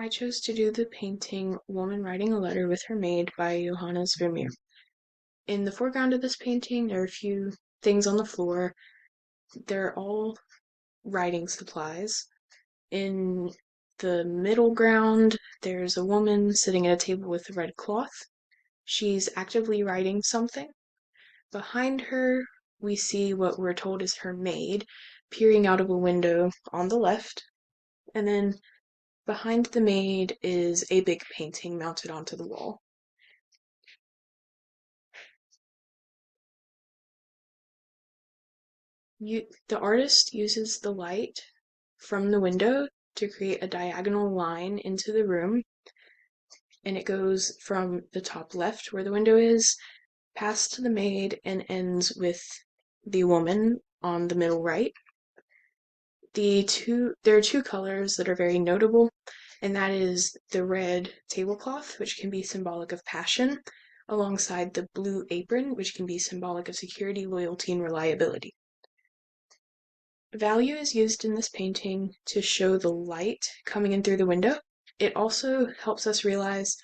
I chose to do the painting Woman Writing a Letter with Her Maid by Johannes Vermeer. In the foreground of this painting, there are a few things on the floor. They're all writing supplies. In the middle ground, there's a woman sitting at a table with a red cloth. She's actively writing something. Behind her, we see what we're told is her maid peering out of a window on the left. And then behind the maid is a big painting mounted onto the wall. The artist uses the light from the window to create a diagonal line into the room, and it goes from the top left where the window is, past the maid, and ends with the woman on the middle right. There are two colors that are very notable, and that is the red tablecloth, which can be symbolic of passion, alongside the blue apron, which can be symbolic of security, loyalty, and reliability. Value is used in this painting to show the light coming in through the window. It also helps us realize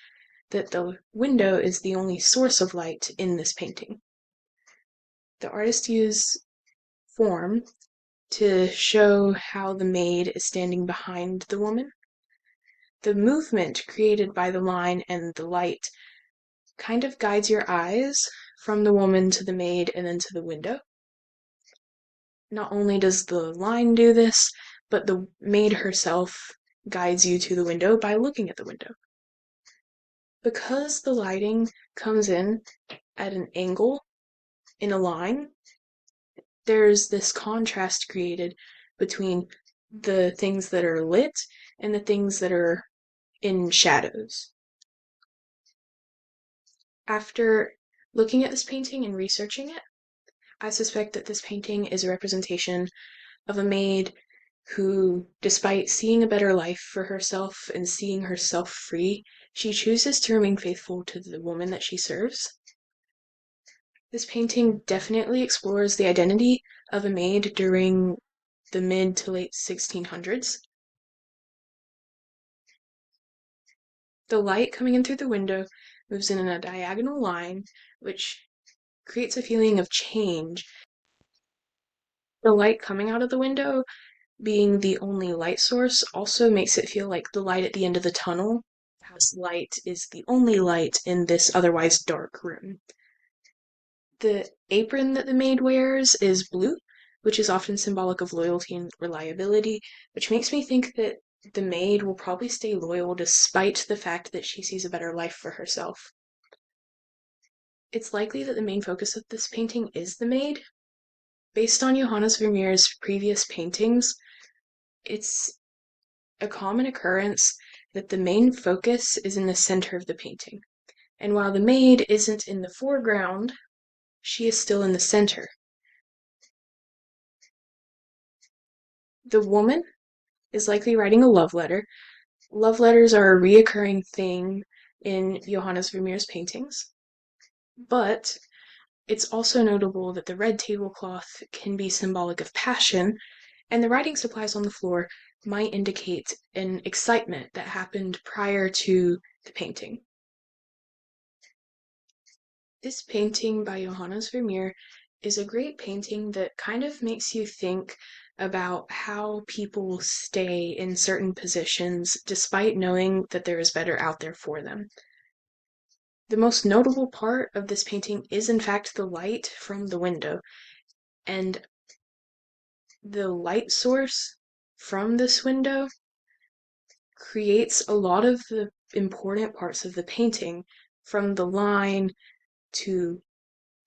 that the window is the only source of light in this painting. The artist used form to show how the maid is standing behind the woman. The movement created by the line and the light kind of guides your eyes from the woman to the maid and then to the window. Not only does the line do this, but the maid herself guides you to the window by looking at the window. Because the lighting comes in at an angle in a line, there's this contrast created between the things that are lit and the things that are in shadows. After looking at this painting and researching it, I suspect that this painting is a representation of a maid who, despite seeing a better life for herself and seeing herself free, she chooses to remain faithful to the woman that she serves. This painting definitely explores the identity of a maid during the mid to late 1600s. The light coming in through the window moves in a diagonal line, which creates a feeling of change. The light coming out of the window, being the only light source, also makes it feel like the light at the end of the tunnel, as light is the only light in this otherwise dark room. The apron that the maid wears is blue, which is often symbolic of loyalty and reliability, which makes me think that the maid will probably stay loyal despite the fact that she sees a better life for herself. It's likely that the main focus of this painting is the maid. Based on Johannes Vermeer's previous paintings, it's a common occurrence that the main focus is in the center of the painting. And while the maid isn't in the foreground, she is still in the center. The woman is likely writing a love letter. Love letters are a reoccurring thing in Johannes Vermeer's paintings. But it's also notable that the red tablecloth can be symbolic of passion, and the writing supplies on the floor might indicate an excitement that happened prior to the painting. This painting by Johannes Vermeer is a great painting that kind of makes you think about how people stay in certain positions despite knowing that there is better out there for them. The most notable part of this painting is in fact the light from the window, and the light source from this window creates a lot of the important parts of the painting, from the line to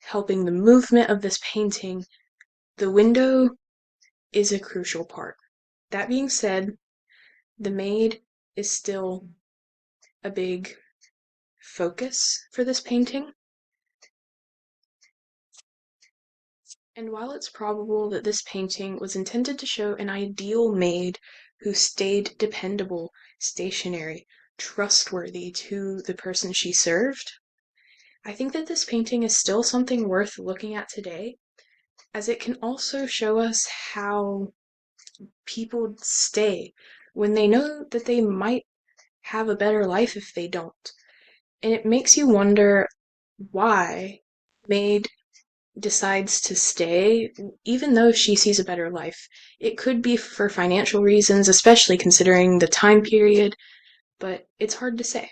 helping the movement of this painting. The window is a crucial part. That being said, the maid is still a big focus for this painting. And while it's probable that this painting was intended to show an ideal maid who stayed dependable, stationary, trustworthy to the person she served, I think that this painting is still something worth looking at today, as it can also show us how people stay when they know that they might have a better life if they don't. And it makes you wonder why Maid decides to stay, even though she sees a better life. It could be for financial reasons, especially considering the time period, but it's hard to say.